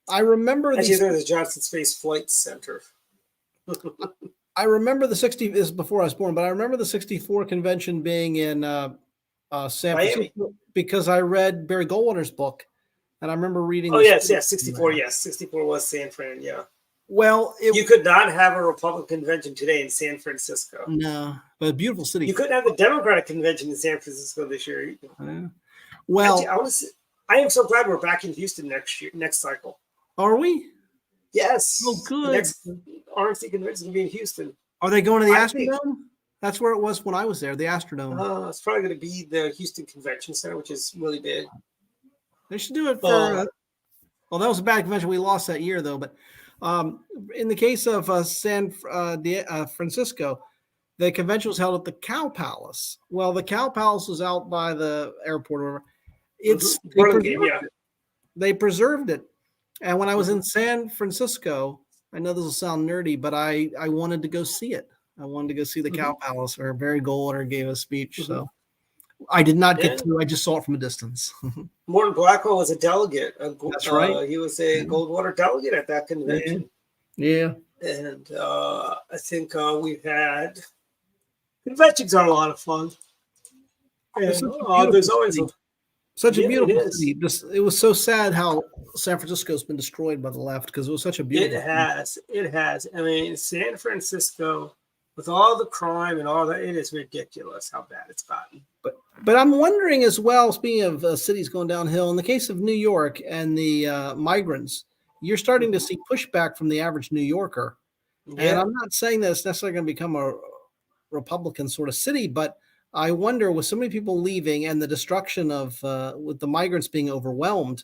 I remember Actually, there's a Johnson Space Flight Center. I remember the 60 is before I was born, but I remember the 64 convention being in San Francisco because I read Barry Goldwater's book, and I remember reading. Oh yes, 64. Yes, 64 was San Fran. Yeah. Well, you could not have a Republican convention today in San Francisco. No, but a beautiful city. You couldn't have a Democratic convention in San Francisco this year. Well, actually, I am so glad we're back in Houston next cycle. Are we? Yes. Oh, good. Next RNC convention will be in Houston. Are they going to the Astrodome? That's where it was when I was there, the Astrodome. It's probably going to be the Houston Convention Center, which is really big. They should do it for. Well, that was a bad convention. We lost that year, though. But in the case of San Francisco, the convention was held at the Cow Palace. Well, the Cow Palace was out by the airport or whatever. It's they preserved it. And when I was in San Francisco, I know this will sound nerdy, but I wanted to go see it. I wanted to go see the Cow Palace where Barry Goldwater gave a speech. So I did not get to. I just saw it from a distance. Morton Blackwell was a delegate. That's right. He was a Goldwater delegate at that convention. Yeah. And I think we've had conventions are a lot of fun. And there's always such a beautiful city. It was so sad how San Francisco's been destroyed by the left because it was such a beautiful. It has. I mean, San Francisco, with all the crime and all that, it is ridiculous how bad it's gotten. But I'm wondering as well. Speaking of cities going downhill, in the case of New York and the migrants, you're starting to see pushback from the average New Yorker. Yeah. And I'm not saying that it's necessarily going to become a Republican sort of city, but I wonder, with so many people leaving and the destruction of with the migrants being overwhelmed,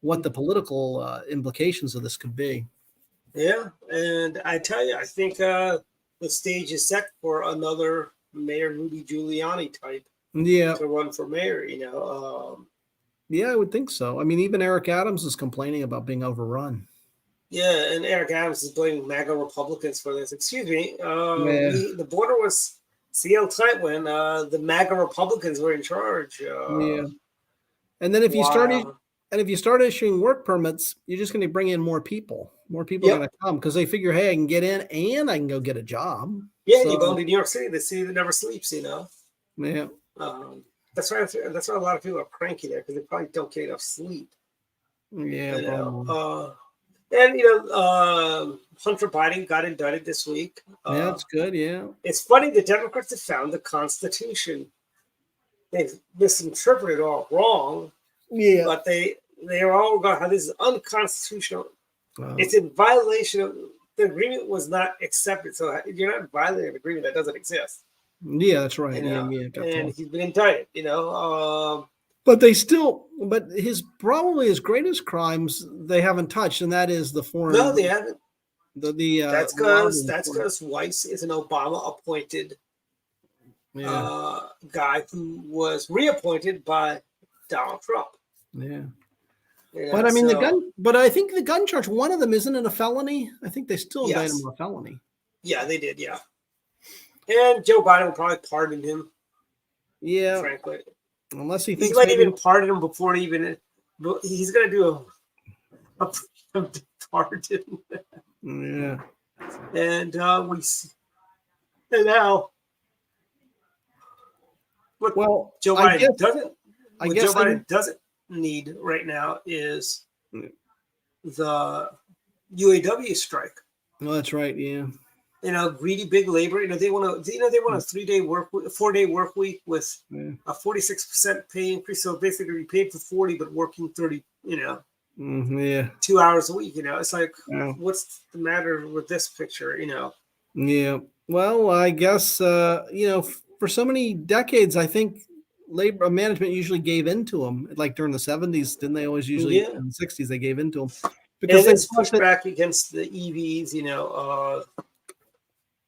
what the political implications of this could be. Yeah, and I tell you, I think the stage is set for another Mayor Rudy Giuliani type. Yeah, to run for mayor. You know. Yeah, I would think so. I mean, even Eric Adams is complaining about being overrun. Yeah, and Eric Adams is blaming MAGA Republicans for this. Excuse me. The border was sealed tight when the MAGA Republicans were in charge. Yeah, and then if you start issuing work permits, you're just going to bring in more people. More people are going to come because they figure, hey, I can get in and I can go get a job. Yeah, you go to New York City, the city that never sleeps. You know. Yeah. That's why a lot of people are cranky there because they probably don't get enough sleep. Yeah. And Hunter Biden got indicted this week. Yeah, that's good. Yeah. It's funny the Democrats have found the Constitution. They've misinterpreted it all wrong. Yeah. But they're all about how this is unconstitutional. Wow. It's in violation of the agreement was not accepted. So you're not violating an agreement that doesn't exist. Yeah, that's right. And he's been indicted, But his probably his greatest crimes they haven't touched, and that is the foreign. No, they haven't. That's because Weiss is an Obama-appointed guy who was reappointed by Donald Trump. Yeah. But I mean But I think the gun charge, one of them isn't it a felony? I think they still indict him on a felony. Yeah, they did. Yeah. And Joe Biden will probably pardon him. Yeah, frankly, unless he thinks he might even pardon him before he's going to do a pardon. Yeah, and we see and now. What Joe Biden doesn't need right now is the UAW strike. Well, that's right. Yeah. Greedy big labor. They want a 4-day work week with a 46% pay increase. So basically, we paid for 40, but working 30. 2 hours a week. It's like, what's the matter with this picture? Yeah. Well, I guess for so many decades, I think labor management usually gave in to them. Like during the 70s, didn't they always usually in the 60s they gave in to them because they it's thought pushed that, back against the EVs,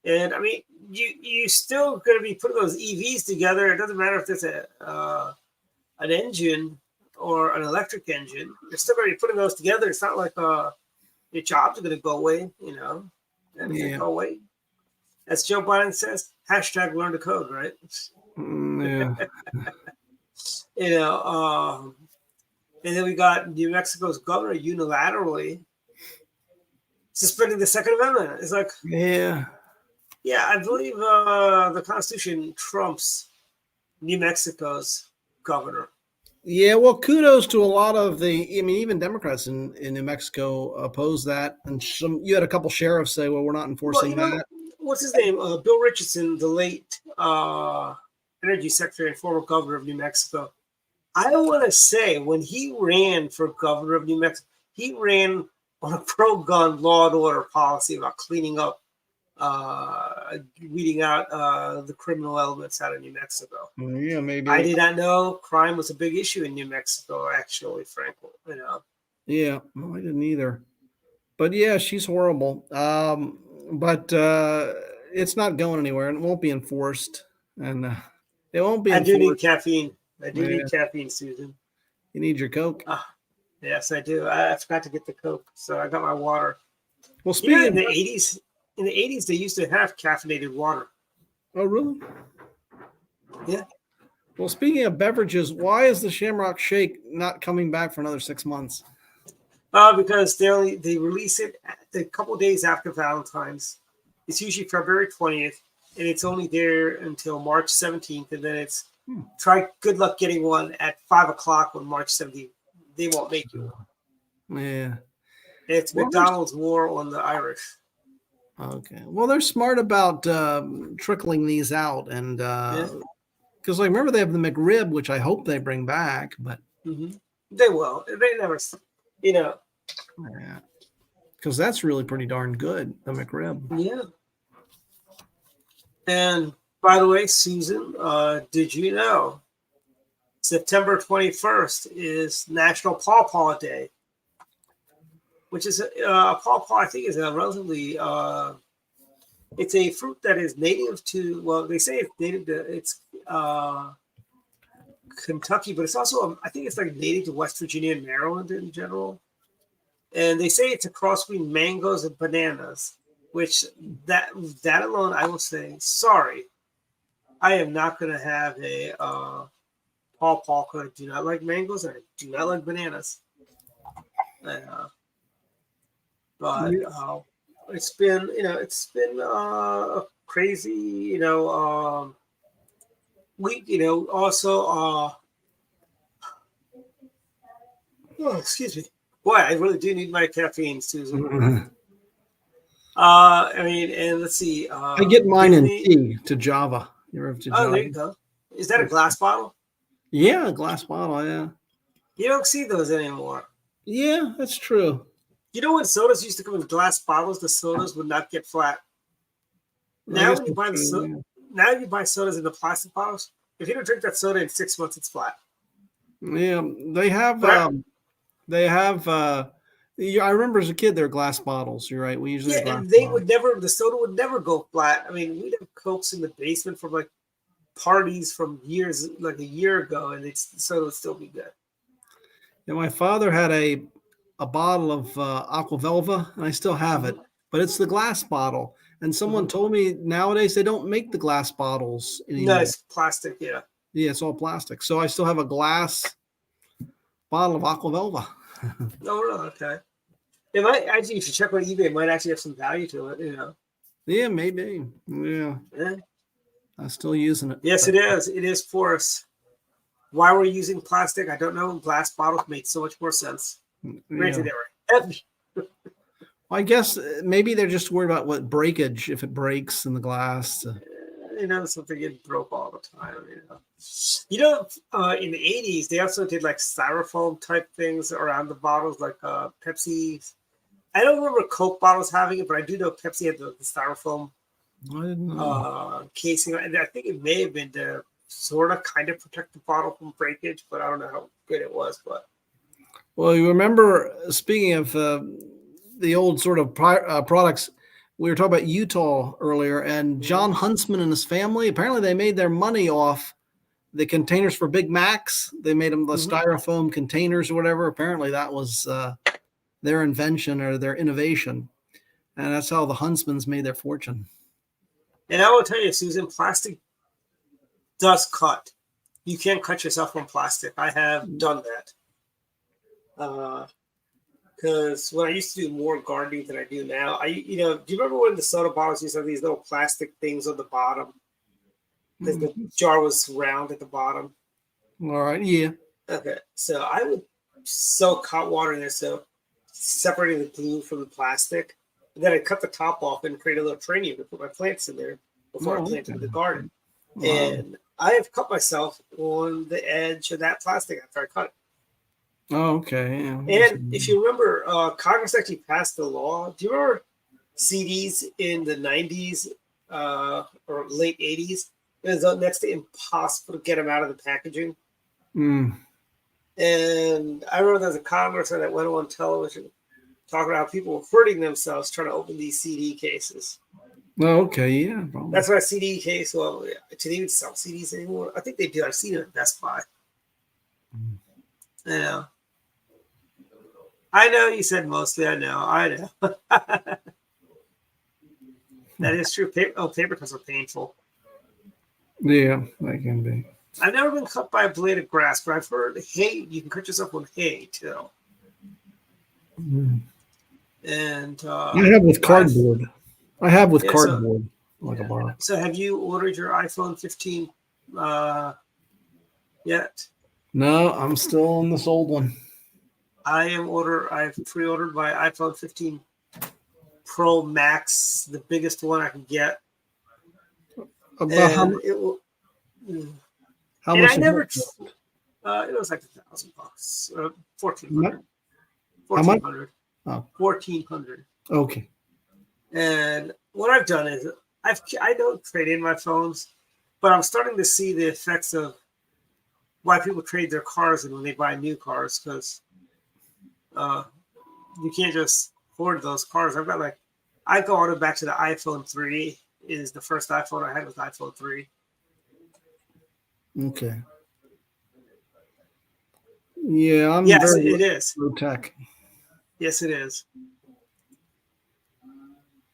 and I mean, you still going to be putting those EVs together. It doesn't matter if there's an engine or an electric engine. You're still going to be putting those together. It's not like your jobs are going to go away, And if they go away, as Joe Biden says, #learn to code, right? yeah. And then we got New Mexico's governor unilaterally suspending the Second Amendment. It's like, Yeah. yeah, I believe the Constitution trumps New Mexico's governor. Yeah, well, kudos to a lot of even Democrats in New Mexico oppose that. And you had a couple sheriffs say, well, we're not enforcing that. What's his name? Bill Richardson, the late energy secretary and former governor of New Mexico. I want to say when he ran for governor of New Mexico, he ran on a pro-gun law and order policy about cleaning up, weeding out the criminal elements out of New Mexico. Yeah, maybe. I did not know crime was a big issue in New Mexico, actually, frankly. Yeah, well, I didn't either. But yeah, she's horrible. But it's not going anywhere, and it won't be enforced. And it won't be. I do need caffeine. I do need caffeine, Susan. You need your Coke? Yes, I do. I forgot to get the Coke, so I got my water. Well, speaking in the 80s, they used to have caffeinated water. Oh, really? Yeah. Well, speaking of beverages, why is the Shamrock Shake not coming back for another 6 months? Because they release it a couple days after Valentine's. It's usually February 20th, and it's only there until March 17th, and then it's try good luck getting one at 5 o'clock on March 17th. They won't make you one. Yeah. It's McDonald's war on the Irish. Okay. Well, they're smart about trickling these out, and because remember they have the McRib, which I hope they bring back, but they will. They never, Yeah. Because that's really pretty darn good, the McRib. Yeah. And by the way, Susan, did you know September 21st is National Pawpaw Day, which is pawpaw, I think, is a relatively it's a fruit that is native to, well, they say it's native to Kentucky, but it's also I think it's like native to West Virginia and Maryland in general. And they say it's a cross between mangoes and bananas, which that alone, I will say, sorry, I am not going to have a pawpaw because I do not like mangoes and I do not like bananas. But it's been a crazy week. Also, excuse me. Boy, I really do need my caffeine, Susan. And let's see. I get mine in tea to Java. You're up to Java. There you go. Is that a glass bottle? Yeah, a glass bottle, yeah. You don't see those anymore. Yeah, that's true. You know when sodas used to come in glass bottles, the sodas would not get flat. Now when you buy now you buy sodas in the plastic bottles. If you don't drink that soda in 6 months, it's flat. Yeah, they have I remember as a kid they're glass bottles. You're right. We usually and they would never. The soda would never go flat. I mean, we'd have Cokes in the basement from like parties from years, like a year ago, and the soda would still be good. Yeah, my father had a bottle of Aqua Velva, and I still have it, but it's the glass bottle. And someone told me nowadays they don't make the glass bottles anymore. No, it's plastic. Yeah. Yeah, it's all plastic. So I still have a glass bottle of Aqua Velva. Oh, really? Okay. It might actually, if you check on eBay, it might actually have some value to it, Yeah, maybe. Yeah. I'm still using it. Yes, it is. It is for us. Why we're using plastic, I don't know. Glass bottles made so much more sense. Granted, they were heavy. Well, I guess maybe they're just worried about what breakage if it breaks in the glass. Something getting broke all the time. In the 80s, they also did like styrofoam type things around the bottles, like Pepsi. I don't remember Coke bottles having it, but I do know Pepsi had the styrofoam casing. And I think it may have been to sort of kind of protect the bottle from breakage, but I don't know how good it was. But Well, you remember, speaking of the old sort of products, we were talking about Utah earlier, and John Huntsman and his family, apparently they made their money off the containers for Big Macs. They made them the styrofoam containers or whatever. Apparently that was their invention or their innovation. And that's how the Huntsmans made their fortune. And I will tell you, Susan, plastic does cut. You can cut yourself on plastic. I have done that. Because when I used to do more gardening than I do now, do you remember when the soda bottles used to have these little plastic things on the bottom? Because the jar was round at the bottom. All right, yeah. Okay, so I would soak hot water in there, so separating the glue from the plastic. And then I cut the top off and create a little training to put my plants in there before I planted the garden. Wow. And I have cut myself on the edge of that plastic after I cut it. Oh, okay. Yeah. And if you remember, Congress actually passed a law. Do you remember CDs in the 90s or late 80s? It was next to impossible to get them out of the packaging. And I remember there was a congressman that went on television talking about how people were hurting themselves trying to open these CD cases. Oh, okay, yeah. Probably. That's why CD case, well, do they even sell CDs anymore? I think they do. I've seen it at Best Buy. I know you said mostly. I know. That is true. Paper cuts are painful. Yeah, they can be. I've never been cut by a blade of grass, but I've heard hay. You can cut yourself with hay too. And I have with cardboard. Cardboard, like a bar. So, have you ordered your iPhone 15 yet? No, I'm still on this old one. I've pre-ordered my iPhone 15 Pro Max, the biggest one I can get. About how much? It was like $1,000, $1,400. How much? $1,400. Okay. And what I've done is I don't trade in my phones, but I'm starting to see the effects of why people trade their cars in when they buy new cars, because you can't just afford those cars. I go all the way back to the iPhone 3. Is the first iPhone I had was iPhone 3. Okay. Yeah, it is. Low tech. Yes, it is.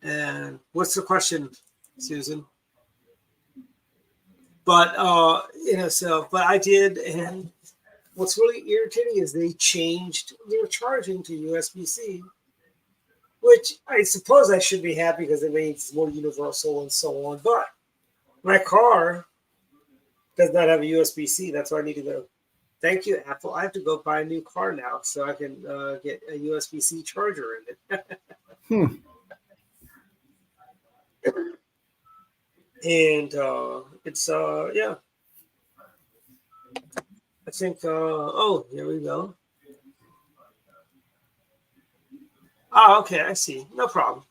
And what's the question, Susan? But but I did, and what's really irritating is they changed their charging to USB-C, which I suppose I should be happy because it means it's more universal and so on. But my car does not have a USB-C. That's why I need to go. Thank you, Apple. I have to go buy a new car now so I can get a USB-C charger in it. And it's yeah. I think here we go. Oh, okay, I see. No problem.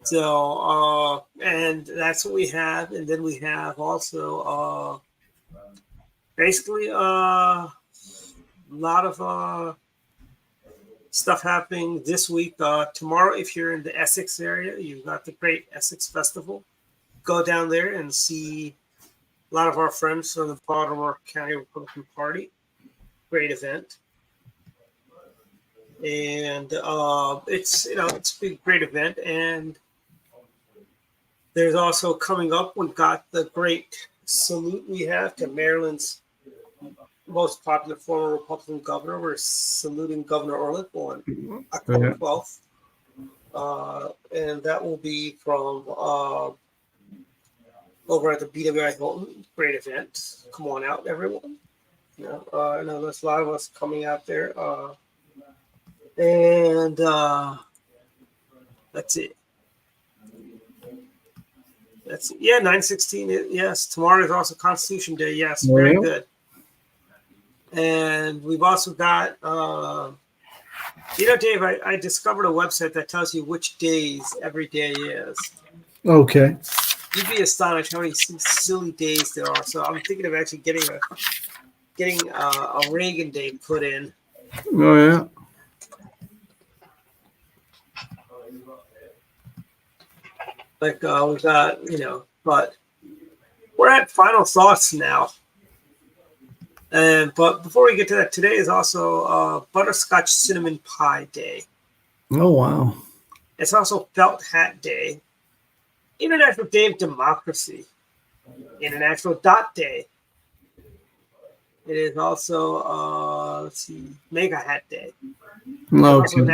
So and that's what we have, and then we have also basically a lot of stuff happening this week. Tomorrow, if you're in the Essex area, you've got the Great Essex Festival. Go down there and see a lot of our friends from the Baltimore County Republican Party. Great event. And it's a big, great event. And there's also coming up, we've got the great salute we have to Maryland's most popular former Republican governor. We're saluting Governor Orlick on October 12th. And that will be from over at the BWI Hilton. Great event. Come on out, everyone. I know there's a lot of us coming out there. And that's it. That's it. Yeah, 9/16. Yes, tomorrow is also Constitution Day. Yes, very good. And we've also got, Dave, I discovered a website that tells you which days every day is. Okay. You'd be astonished how many silly days there are. So I'm thinking of actually getting a getting a Reagan Day put in. Oh yeah. Like we got, but we're at final thoughts now. But before we get to that, today is also Butterscotch Cinnamon Pie Day. Oh wow. It's also Felt Hat Day, International Day of Democracy, International Dot Day. It is also Mega Hat Day. It's also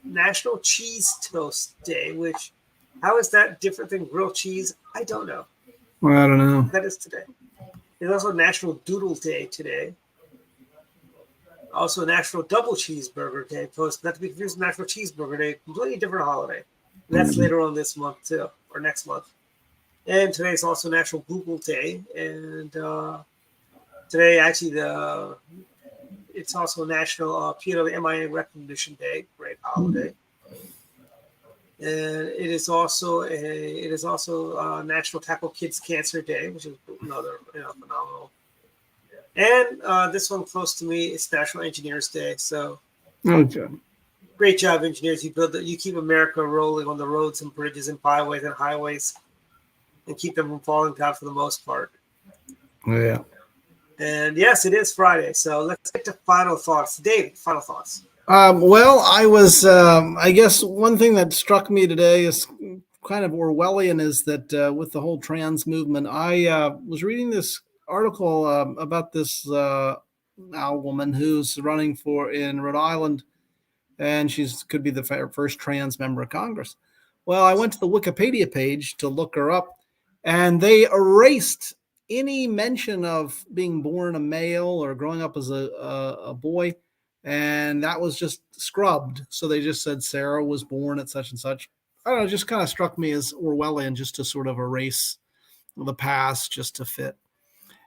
National Cheese Toast Day, which how is that different than grilled cheese? I don't know. Well, I don't know. That is today. There's also National Doodle Day today. Also National Double Cheeseburger Day. Not to be confused with National Cheeseburger Day. Completely different holiday. And that's later on this month too, or next month. And today is also National Google Day. And today actually it's also National PWMIA Recognition Day. Great holiday. And it is also National Tackle Kids Cancer Day, which is another phenomenal. And this one close to me is National Engineers Day. So, Okay. great job, engineers! You keep America rolling on the roads and bridges and byways and highways, and keep them from falling down for the most part. Yeah. And yes, it is Friday. So let's get to final thoughts. Dave, final thoughts. Well, I was. I guess one thing that struck me today is kind of Orwellian. Is that with the whole trans movement? I was reading this article about this now woman who's running in Rhode Island, and could be the first trans member of Congress. Well, I went to the Wikipedia page to look her up, and they erased any mention of being born a male or growing up as a boy. And that was just scrubbed. So they just said Sarah was born at such and such. I don't know, it just kind of struck me as Orwellian, just to sort of erase the past just to fit.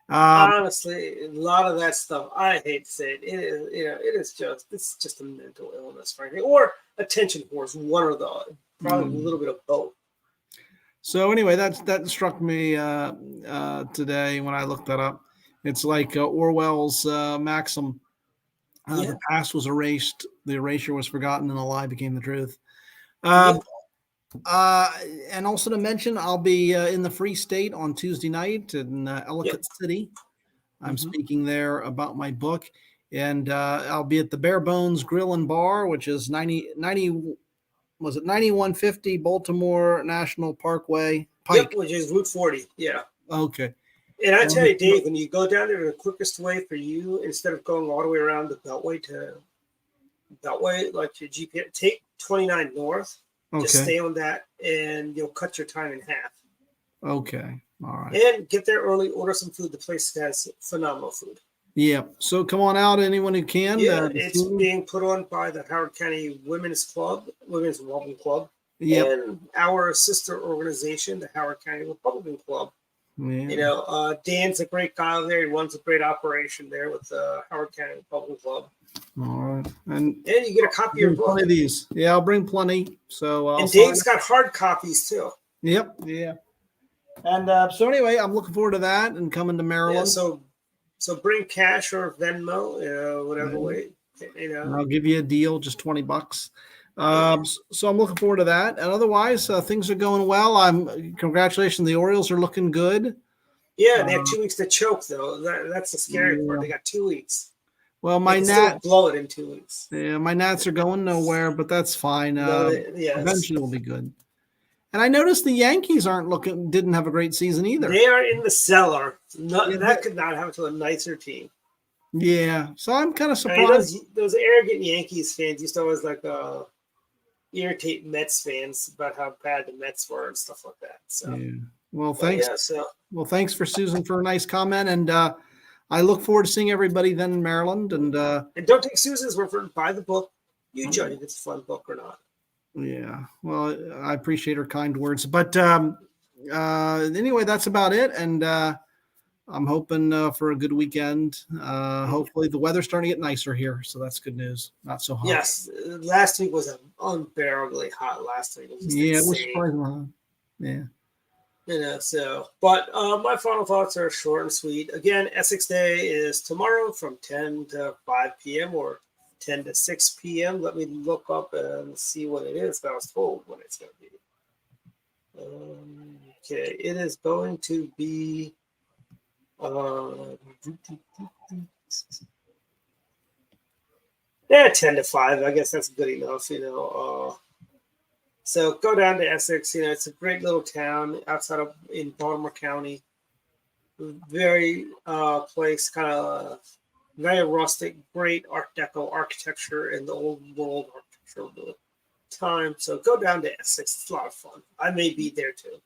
Honestly, a lot of that stuff, I hate to say it, it's just a mental illness, frankly, or attention whores, one or the other, probably a little bit of both. So anyway, that struck me today when I looked that up. It's like Orwell's maxim. The past was erased, the erasure was forgotten, and the lie became the truth. And also to mention, I'll be in the Free State on Tuesday night in Ellicott City. I'm speaking there about my book, and I'll be at the Bare Bones Grill and Bar, which is 9150 Baltimore National Parkway Pike. Yep, which is Route 40. Yeah. Okay. And I tell you, Dave, when you go down there, the quickest way for you, instead of going all the way around the Beltway like your GPS, take 29 North. Okay. Just stay on that, and you'll cut your time in half. Okay. All right. And get there early, order some food. The place has phenomenal food. Yeah. So come on out, anyone who can. Yeah, it's being put on by the Howard County Women's Republican Club. Yep. And our sister organization, the Howard County Republican Club. Yeah. Dan's a great guy there. He runs a great operation there with the Howard County Republican Club. All right. And you get a copy of your book. Plenty of these. Yeah, I'll bring plenty. So and Dave's got hard copies too. Yep. Yeah. And so anyway, I'm looking forward to that and coming to Maryland. Yeah, so bring cash or Venmo, whatever way. I'll give you a deal, just $20. So I'm looking forward to that. And otherwise, things are going well. Congratulations. The Orioles are looking good. Yeah, they have 2 weeks to choke, though. That's the scary part. They got 2 weeks. Well, my Nats blow it in 2 weeks. Yeah, my Nats are going nowhere, but that's fine. Eventually, it'll be good. And I noticed the Yankees didn't have a great season either. They are in the cellar. That could not happen to a nicer team. Yeah, so I'm kind of surprised. Those arrogant Yankees fans used to always irritate Mets fans about how bad the Mets were and stuff like that. So, yeah. Well, thanks. Well, thanks for Susan for a nice comment, and I look forward to seeing everybody then in Maryland. And don't take Susan's word for it. Buy the book. You judge if it's a fun book or not. Yeah. Well, I appreciate her kind words, but anyway, that's about it. And I'm hoping for a good weekend. Hopefully the weather's starting to get nicer here. So that's good news. Not so hot. Yes. Last week was unbearably hot last week. It was surprisingly hot. Yeah. So, but my final thoughts are short and sweet. Again, Essex Day is tomorrow from 10 to 5 p.m. or 10 to 6 p.m. Let me look up and see what it is. I was told what it's going to be. Okay, it is going to be yeah, 10 to 5. I guess that's good enough, so go down to Essex. It's a great little town outside of in Baltimore County. Very place, kind of very rustic, great Art Deco architecture and the old world architecture of the time. So go down to Essex. It's a lot of fun. I may be there too.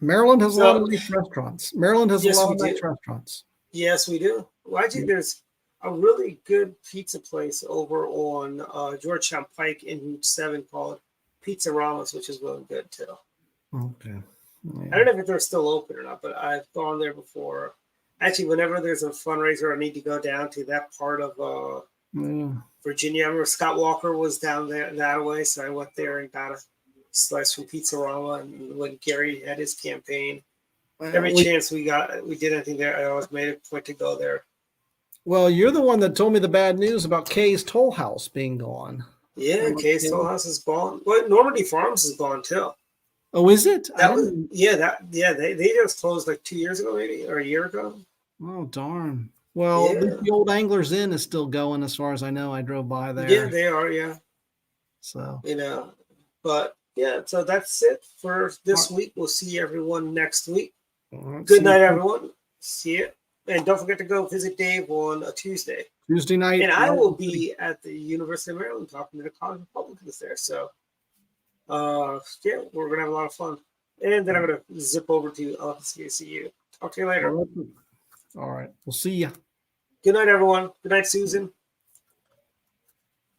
Maryland has a lot of nice restaurants. Maryland has Yes, a lot we of nice do. restaurants. Yes, we do. Well, actually, there's a really good pizza place over on Georgetown Pike in Route 7 called Pizza Rama's, which is really good too. Okay. I don't know if they're still open or not, but I've gone there before. Actually, whenever there's a fundraiser, I need to go down to that part of Virginia. I remember Scott Walker was down there that way, so I went there and got a slice from Pizza Rama. And when Gary had his campaign, every chance we did anything there, I always made a point to go there. Well, you're the one that told me the bad news about Kay's Toll House being gone. Yeah, Kay's Toll House is gone. Well, Normandy Farms is gone too. Oh, is it? They just closed like 2 years ago, maybe, or a year ago. Oh, darn. Well, at least the old Anglers Inn is still going, as far as I know. I drove by there. Yeah, they are. Yeah. So but yeah, so that's it for this week. We'll see everyone next week. Right, Good night, everyone. See you. And don't forget to go visit Dave on a Tuesday night. And I will be at the University of Maryland talking to the college Republicans there. So, we're going to have a lot of fun. And then I'm going to zip over to LCCU. Talk to you later. All right. We'll see you. Good night, everyone. Good night, Susan.